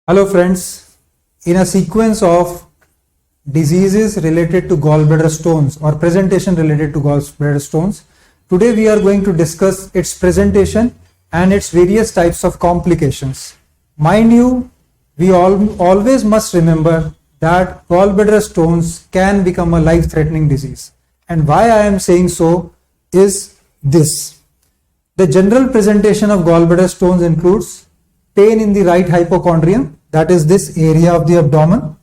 Hello friends, in a sequence of diseases related to gallbladder stones or presentation related to gallbladder stones, today we are going to discuss its presentation and its various types of complications. Mind you, we always must remember that gallbladder stones can become a life-threatening disease. And why I am saying so is this. The general presentation of gallbladder stones includes pain in the right hypochondrium, that is this area of the abdomen.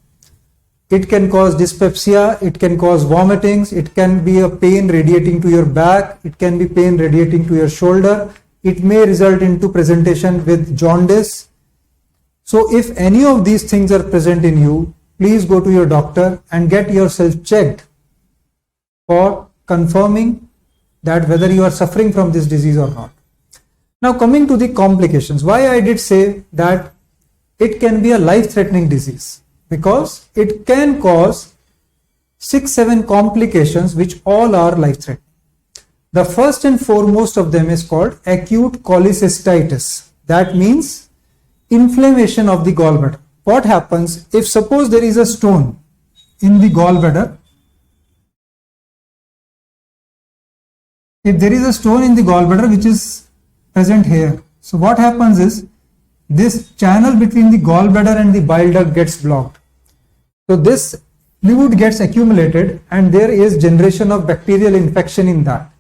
It can cause dyspepsia, it can cause vomitings, it can be a pain radiating to your back, it can be pain radiating to your shoulder, it may result into presentation with jaundice. So if any of these things are present in you, please go to your doctor and get yourself checked for confirming that whether you are suffering from this disease or not. Now coming to the complications, why I did say that it can be a life-threatening disease, because it can cause 6-7 complications which all are life-threatening. The first and foremost of them is called acute cholecystitis. That means inflammation of the gallbladder. What happens if suppose there is a stone in the gallbladder? If there is a stone in the gallbladder which is present here, so what happens is this channel between the gallbladder and the bile duct gets blocked. So this fluid gets accumulated and there is generation of bacterial infection in that.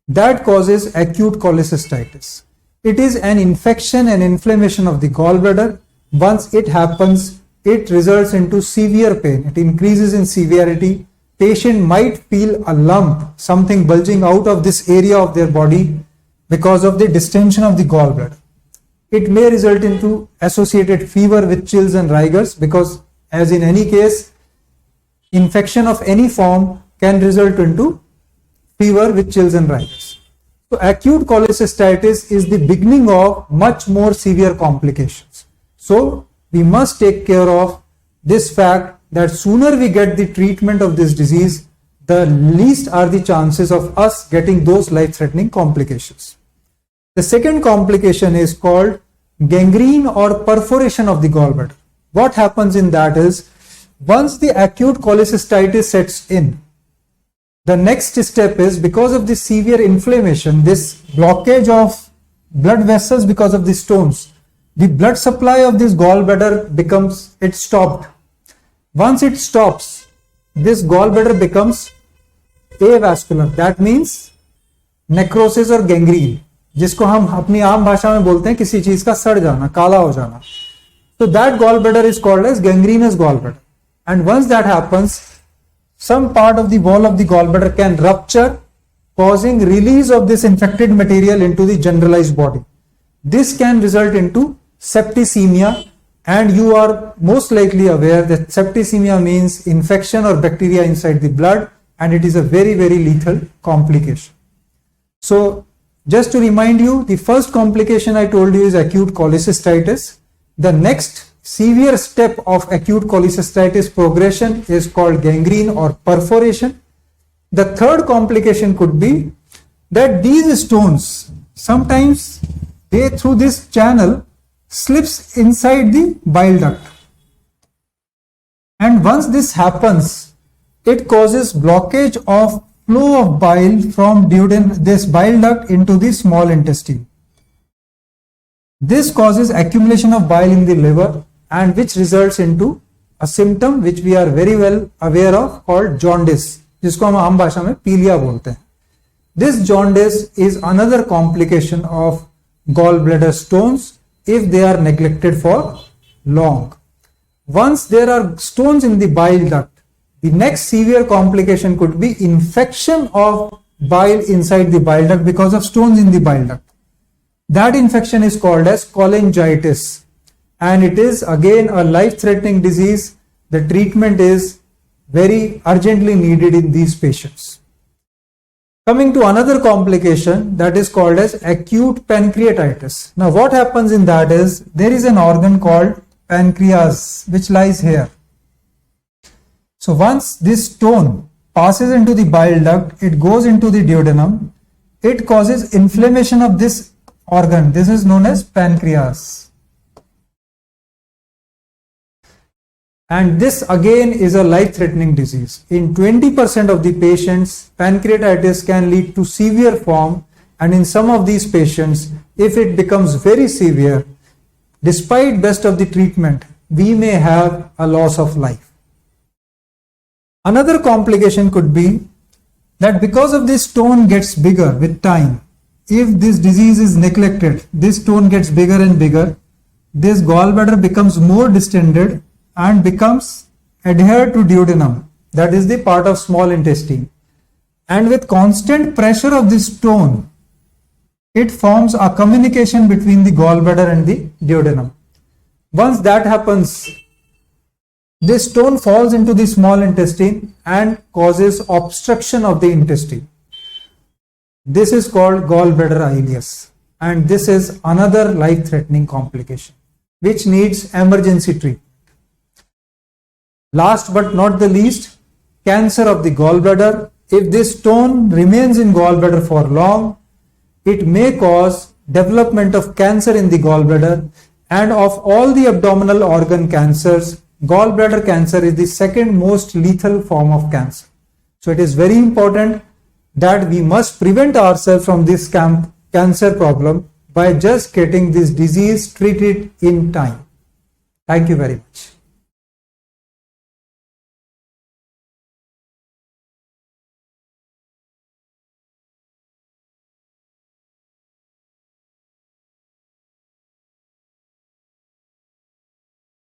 That causes acute cholecystitis. It is an infection and inflammation of the gallbladder. Once it happens, it results into severe pain. It increases in severity. Patient might feel a lump, something bulging out of this area of their body because of the distension of the gallbladder. It may result into associated fever with chills and rigors, because as in any case, infection of any form can result into fever with chills and rigors. So acute cholecystitis is the beginning of much more severe complications. So we must take care of this fact that sooner we get the treatment of this disease, the least are the chances of us getting those life-threatening complications. The second complication is called gangrene or perforation of the gallbladder. What happens in that is, once the acute cholecystitis sets in, the next step is, because of the severe inflammation, this blockage of blood vessels because of the stones, the blood supply of this gallbladder becomes, it stopped. Once it stops, this gallbladder becomes avascular. That means necrosis or gangrene, जिसको हम अपनी आम भाषा में बोलते हैं किसी चीज का सड़ जाना, काला हो जाना. So that gallbladder is called as gangrenous gallbladder. And once that happens, some part of the wall of the gallbladder can rupture, causing release of this infected material into the generalized body. This can result into septicemia, and you are most likely aware that septicemia means infection or bacteria inside the blood, and it is a very, very lethal complication. So just to remind you, the first complication I told you is acute cholecystitis. The next severe step of acute cholecystitis progression is called gangrene or perforation. The third complication could be that these stones, sometimes they through this channel slips inside the bile duct. And once this happens, it causes blockage of flow of bile from this bile duct into the small intestine. This causes accumulation of bile in the liver, and which results into a symptom which we are very well aware of called jaundice, जिसको हम आम भाषा में पीलिया बोलते हैं. This jaundice is another complication of gallbladder stones if they are neglected for long. Once there are stones in the bile duct, the next severe complication could be infection of bile inside the bile duct because of stones in the bile duct. That infection is called as cholangitis, and it is again a life-threatening disease. The treatment is very urgently needed in these patients. Coming to another complication, that is called as acute pancreatitis. Now what happens in that is, there is an organ called pancreas which lies here. So once this stone passes into the bile duct, it goes into the duodenum, it causes inflammation of this organ. This is known as pancreas. And this again is a life-threatening disease. In 20% of the patients, pancreatitis can lead to severe form, and in some of these patients, if it becomes very severe, despite best of the treatment, we may have a loss of life. Another complication could be that because of this stone gets bigger with time, if this disease is neglected, this stone gets bigger and bigger, this gallbladder becomes more distended and becomes adhered to duodenum, that is the part of small intestine. And with constant pressure of this stone, it forms a communication between the gallbladder and the duodenum. Once that happens, this stone falls into the small intestine and causes obstruction of the intestine. This is called gallbladder ileus, and this is another life-threatening complication which needs emergency treatment. Last but not the least, cancer of the gallbladder. If this stone remains in gallbladder for long, it may cause development of cancer in the gallbladder, and of all the abdominal organ cancers, gallbladder cancer is the second most lethal form of cancer. So it is very important that we must prevent ourselves from this cancer problem by just getting this disease treated in time. Thank you very much.